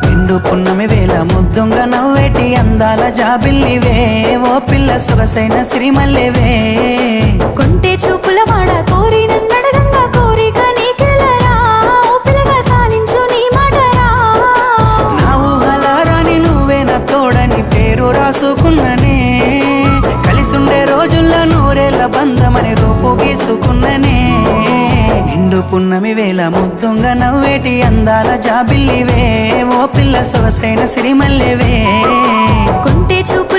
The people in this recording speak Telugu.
నిండు పున్నమి వేళ ముద్దుంగ నవ్వేటి అందాల జాబిల్లివే ఓ పిల్ల సొగసైన సిరిమల్లెవే కొంటే చూపుల వాడ కోరి నన్నడగంగా కోరిక నీకెలరా ఓ పిల్లగా సాలించు నీ మాటరా నా ఊహలారాని నువ్వే నా తోడని పేరు రాసుకున్ననే కలిసుండే రోజుల్లో నూరేళ్ల బంధమని రూపు గీసుకున్ననే నిండు పున్నమి వేళ ముద్దుంగ నవ్వేటి అందాల జాబిల్లివే ఓ పిల్ల సొగసైన సిరిమల్లెవే కొంటే చూపు